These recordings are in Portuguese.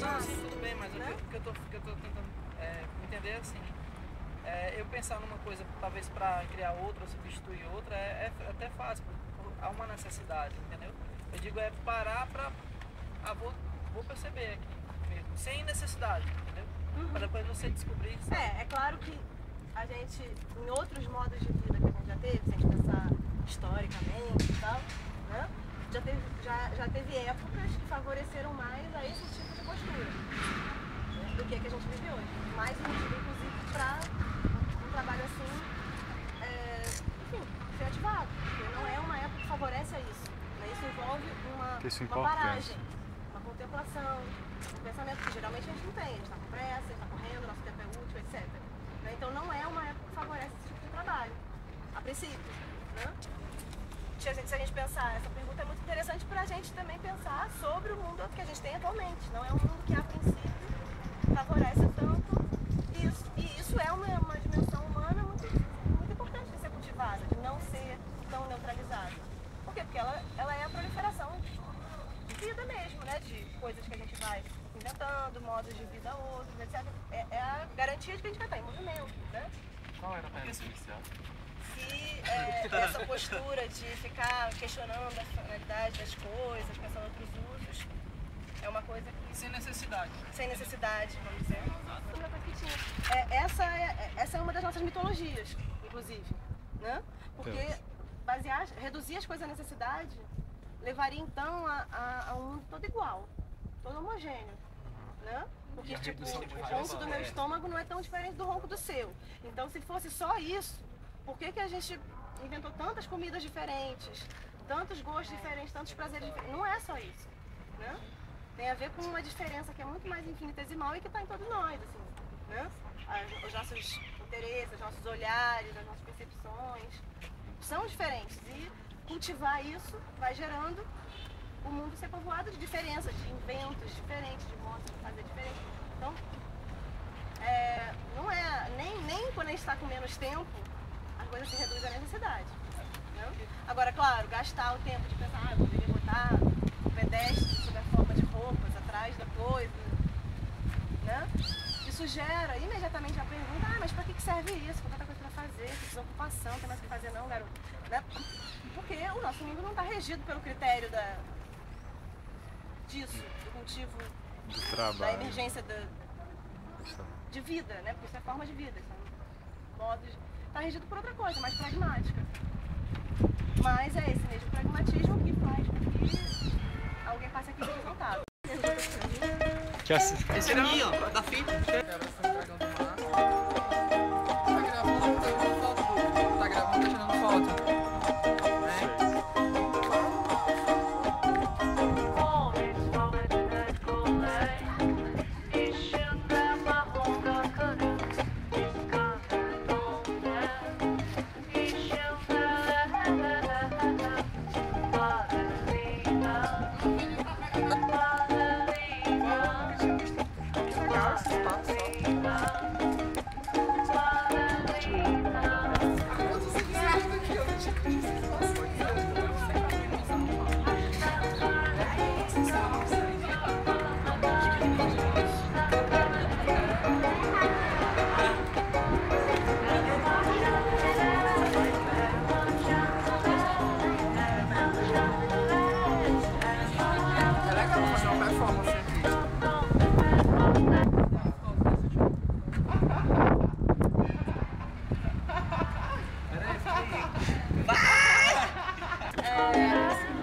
nasce. Sim, tudo bem, mas né? o que eu tô tentando entender é assim, eu pensar numa coisa talvez para criar outra ou substituir outra é até fácil, há uma necessidade, entendeu? Eu digo parar para vou perceber aqui mesmo, sem necessidade, entendeu? Para depois você descobrir. Sabe? É claro que a gente, em outros modos de vida que a gente já teve, se a gente pensar historicamente e tal, né? Já teve épocas que favoreceram mais a esse tipo de postura do que a gente vive hoje. Mais motivo, inclusive, para um trabalho assim, enfim, ser ativado. Porque não é uma época que favorece a isso. Né? Isso envolve uma paragem, uma contemplação, um pensamento que geralmente a gente não tem. A gente está com pressa, a gente está correndo, nosso tempo é útil, etc. Né? Então não é uma época que favorece esse tipo de trabalho, a princípio. Né? Se a gente pensar, essa pergunta é muito interessante para a gente também pensar sobre o mundo que a gente tem atualmente. Não é um mundo que, a princípio, favorece tanto isso. E isso é uma dimensão humana muito, muito importante de ser cultivada, de não ser tão neutralizada. Por quê? Porque ela é a proliferação de vida mesmo, né? De coisas que a gente vai inventando, modos de vida outros, etc. É a garantia de que a gente vai estar em movimento, né? Qual era a pergunta inicial? Se essa postura de ficar questionando a finalidade das coisas, pensando em outros usos, é uma coisa que... Sem necessidade. Sem necessidade, vamos dizer. Essa é uma das nossas mitologias, inclusive. Né? Porque reduzir as coisas à necessidade levaria então a um mundo todo igual, todo homogêneo. Né? Porque tipo, o ronco do meu estômago não é tão diferente do ronco do seu. Então se fosse só isso, por que a gente inventou tantas comidas diferentes, tantos gostos diferentes, tantos prazeres diferentes? Não é só isso, né? Tem a ver com uma diferença que é muito mais infinitesimal e que está em todos nós, assim, né? Os nossos interesses, os nossos olhares, as nossas percepções são diferentes e cultivar isso vai gerando o mundo ser povoado de diferenças, de inventos diferentes, de modos de fazer diferente. Então, não é nem quando a gente está com menos tempo as coisas se reduzem à necessidade. Né? Agora, claro, gastar o tempo de pensar, eu poderia botar um pedestre sob a forma de roupas atrás da coisa, né? Isso gera imediatamente a pergunta, mas para que serve isso? Tem tanta coisa para fazer, que desocupação, tem mais o que fazer não, garoto. Né? Porque o nosso mundo não está regido pelo critério disso, do cultivo, do trabalho, da emergência de vida, né? Porque isso é forma de vida, são modos... Está regido por outra coisa, mais pragmática. Mas é esse mesmo pragmatismo que faz com que alguém passe aqui resultado. Esse aqui, ó, da fita. Tá gravando, tá tirando foto.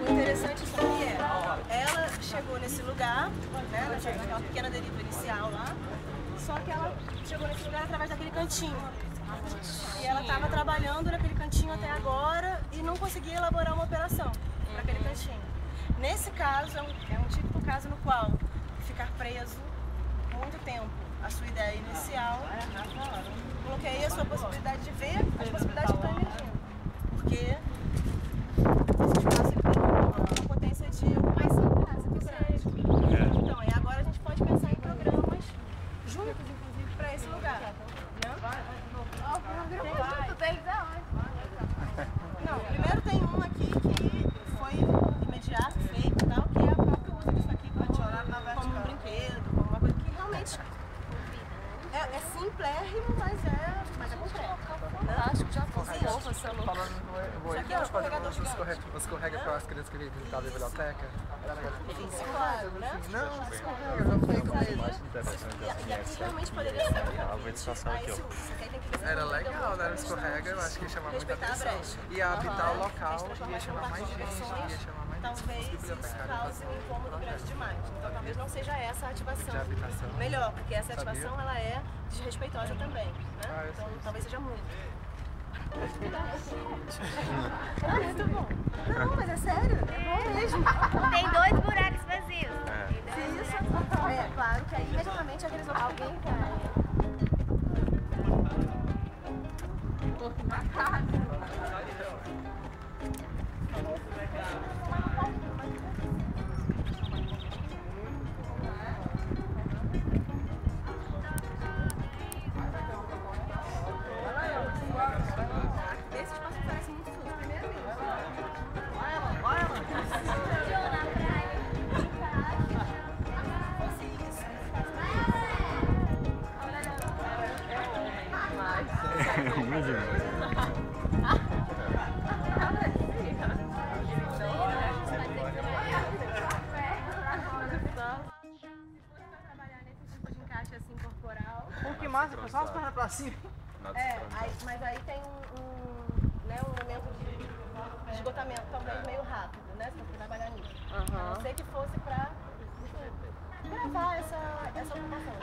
O interessante disso aqui ela chegou nesse lugar, né, naquela pequena deriva inicial lá, só que ela chegou nesse lugar através daquele cantinho. E ela estava trabalhando naquele cantinho até agora e não conseguia elaborar uma operação para aquele cantinho. Nesse caso, é um típico caso no qual ficar preso muito tempo a sua ideia inicial bloqueia a sua possibilidade de ver as possibilidades que estão emergindo. Porque esse espaço ele tem uma potência de ocupação muito grande. Então, e agora a gente pode pensar em programas juntos, inclusive, para esse lugar. Né? O programa junto deles é onde? Não, primeiro tem um aqui que foi imediato, feito e tal, que é o próprio uso disso aqui como um brinquedo, como uma É simplérrimo, mas é concreto. Fantástico, já funcionou, você é louco. Isso aqui é um escorregador gigante. Escorrega para as crianças que vêm visitar a biblioteca. Isso, claro, né? Não, escorrega, eu já fui com ele. E aqui realmente poderia ser. Era legal, né? O escorrega, eu acho que ia chamar muita Respeitar a atenção. brecha. Ia habitar o local, ia chamar mais gente, ia chamar mais Talvez isso bibliotecários. cause um incômodo grande demais. Então talvez não seja essa a ativação De habitação. melhor, porque essa ativação ela é desrespeitosa também. Né? Então talvez seja muito. Ah, muito bom. Não, mas é sério, é bom mesmo. Tem 2 buracos vazios. Isso. É, claro que aí imediatamente aqueles alguém cai. Esse espaço parece muito sujo, primeiro isso. Olha, assim, corporal. Pô, que massa, foi só as pernas pra cima. Mas aí tem né, um momento de esgotamento, talvez meio rápido, né? Se você trabalhar nisso. A não ser que fosse pra gravar essa ocupação.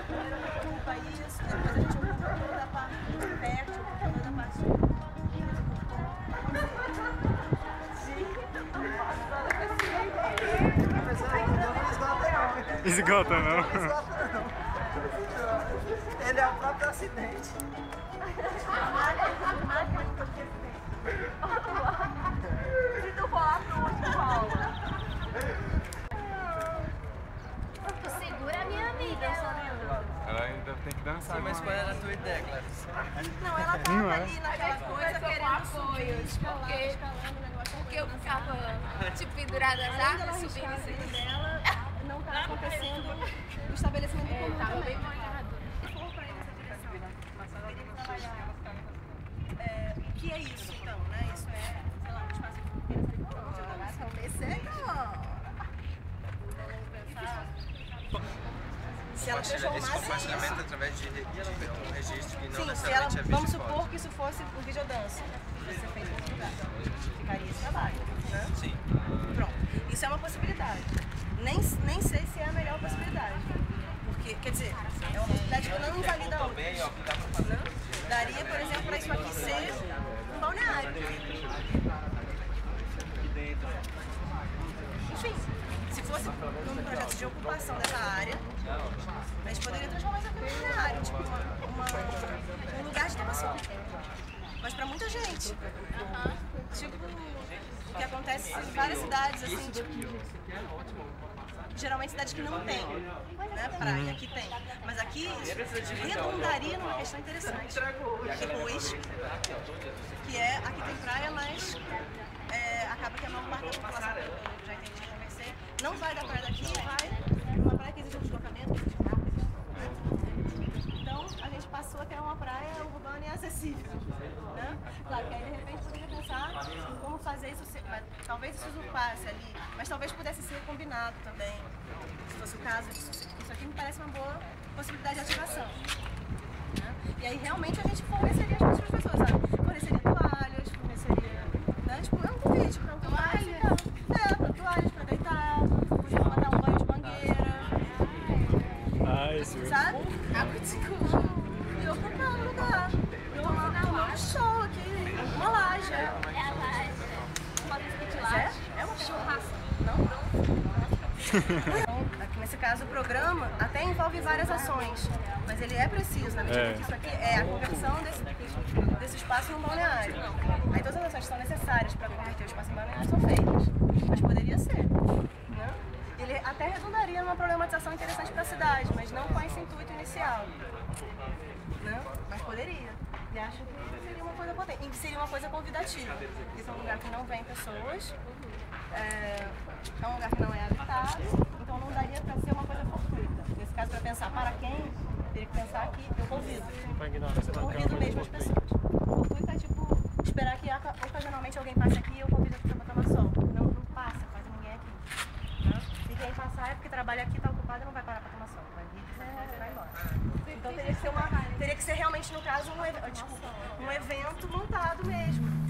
Primeiro a gente ocupa isso, depois a gente ocupa toda a parte fértil, toda a parte. Esgota não. Ele é o próprio acidente. Se tu falar pro outro, fala. Segura a minha amiga. Ela ainda tem que dançar. Sim, mas qual era a tua ideia, Gladys? Não, ela tava ali naquela coisa querendo subir, Porque eu ficava, tipo, pendurada nas além dela árvores, arriscar subindo a assim. vida dela, não tá acontecendo o estabelecimento do comum Tava também. bem molhado. Se for pra ir nessa direção, teria que trabalhar. O que é isso, então, né? Isso é, sei lá, um espaço de talvez seja. Se ela Esse transformasse compartilhamento isso... através de um registro que não Sim, se ela, necessariamente é vamos vídeo e supor foto. que isso fosse um videodança, que ser feito em outro lugar. Ficaria esse trabalho, né? Sim. Pronto. Isso é uma possibilidade. Nem sei se é a melhor possibilidade. Porque, quer dizer, é uma possibilidade que não invalida a outra. Né? Daria, por exemplo, para isso aqui ser um balneário. Enfim, se fosse num projeto de ocupação dessa área, a gente poderia transformar isso aqui num balneário, tipo um lugar de tomação. Mas para muita gente. Tipo, o que acontece em várias cidades, assim, tipo, geralmente cidades que não tem, né, praia, aqui tem. Mas aqui redundaria numa questão interessante. Depois, que é, aqui tem praia, mas acaba que a maior parte da população, eu já entendi convencer, não vai da praia daqui, vai para uma praia que exige um deslocamento, exige carro, Então, a gente passou a ter uma praia urbana e acessível, né? Claro que aí, de repente, poderia pensar em como fazer isso, talvez isso usurpasse ali, mas talvez pudesse ser combinado também, se fosse o caso. Isso aqui me parece uma boa possibilidade de ativação. Né? E aí, realmente, a gente forneceria as coisas para as pessoas, sabe? Forneceria toalhas, forneceria, né? Tipo, é um convite para para toalhas, para deitar, podia mandar um banho de mangueira. Sabe? Água de escuro. E ocupar um lugar. Tomar um show aqui, uma laje. É a laje. É uma churrasco. Não. Então, aqui nesse caso, o programa até envolve várias ações, mas ele é preciso, na medida que isso aqui é a conversão desse espaço em um balneário. Aí todas as ações que são necessárias para converter o espaço em balneário são feitas, mas poderia ser. Né? Ele até redundaria numa problematização interessante para a cidade, mas não com esse intuito inicial. Né? Mas poderia. E acho que seria uma coisa potente. E seria uma coisa convidativa. Isso é um lugar que não vem pessoas, é um lugar que não é habitado, então não daria para ser uma coisa fortuita. Nesse caso, para pensar para quem, Teria que pensar que eu convido. Eu convido mesmo as pessoas. O intuito é, tipo, esperar que ocasionalmente alguém passe aqui e eu convido para botar uma sol. Não passa, quase ninguém aqui. Né? Se quem passar é porque trabalha aqui, está ocupado e não vai parar para tomar sol. Vai vir e vai embora. Então teria que ser realmente, no caso, um evento montado mesmo.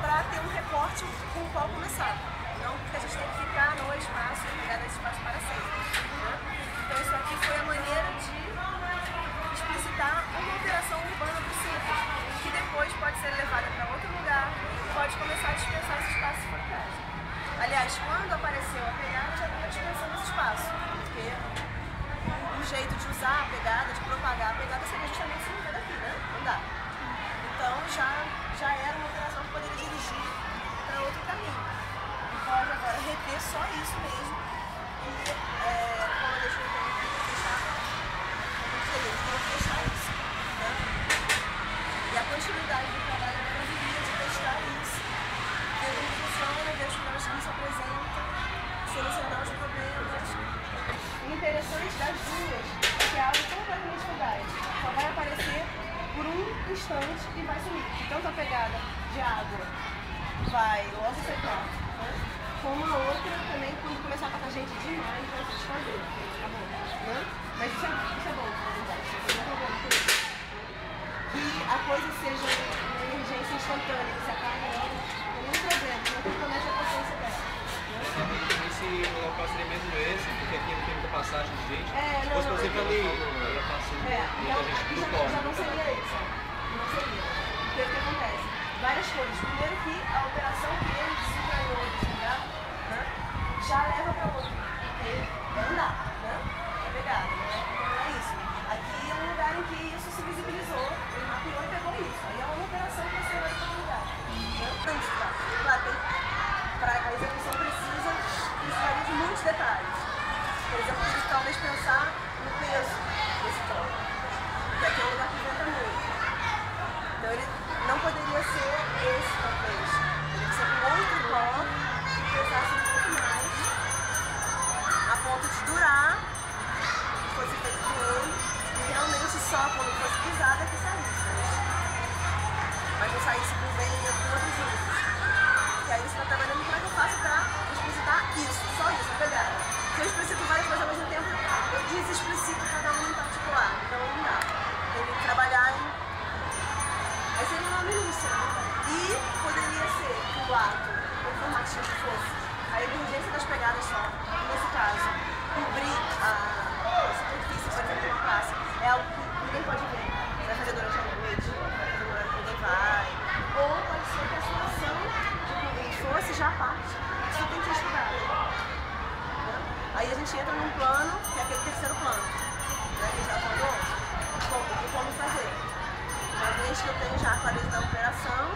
Para ter um recorte com o qual começar. Não porque a gente tem que ficar no espaço e pegar nesse espaço para sempre. Né? Então isso aqui foi a maneira de explicitar uma operação urbana do centro, que depois pode ser levada para outro lugar e pode começar a dispensar esse espaço fantástico. Aliás, quando apareceu a pegada, já estava dispensando esse espaço, porque o jeito de usar a pegada, de propagar a pegada, seria justamente se mover daqui, né? Não dá. Então já era uma operação que poderia dirigir para outro caminho. E pode agora reter só isso mesmo. E como eu deixei o fechar, eles vão fechar isso. Né? E a continuidade do trabalho agora viria de testar isso, ver como funciona, ver os problemas que se apresentam, solucionar os problemas. O interessante das duas é que é algo completamente fugaz. Só vai aparecer por um instante e vai sumir. Tanto a pegada de água vai logo secar, né? Como a outra também, quando começar a tocar gente demais, vai se desfazer. Acabou. Né? Mas isso é bom, na verdade. Isso é bom. Que a coisa seja uma emergência instantânea, que se acabe logo, não tem nenhum problema, não tem que a consciência dela. Esse local seria mesmo esse, porque aqui não tem muita passagem de gente. Se fosse por exemplo ali, ela passando então aqui já não seria isso. Não seria. Porque o que acontece? Várias coisas. Primeiro que a operação que ele desencanou desse lugar, né, já leva para outro. Porque é andar, né? É pegada, né? Então não é isso. Aqui é um lugar em que isso se visibilizou, ele mapeou e pegou isso. Aí é uma operação que você vai para outro lugar. Né? Claro, para a execução precisaria de muitos detalhes. Por exemplo, a gente talvez pensar no peso desse troço, porque aqui é um lugar que venta muito. Então ele não poderia ser esse, talvez. Teria que ser com outro pó que pesasse um pouco mais, a ponto de durar, que fosse feito com ele, e realmente só quando fosse pisada que saísse. Mas não saísse com venha, com outros usos. E aí você está trabalhando como é que eu faço para explicitar isso, só isso, a pegada. Se eu explicito várias coisas ao mesmo tempo, eu desexplicito cada um em particular. Então não dá. Tem que trabalhar em... Aí seria uma minúcia, né? E poderia ser que o ato, o formativo fosse a emergência das pegadas só. Nesse caso, cobrir a superfície, por exemplo, de uma classe, é algo que ninguém pode ver. Você vai fazer durante a noite, vai fazer no horário que ninguém vai. Ou pode ser que a situação fosse já a parte. Isso tem que ser estudado. Aí a gente entra num plano, que é aquele terceiro plano, né, que a gente está falando, como fazer. Uma vez que eu tenho já a clareza da operação,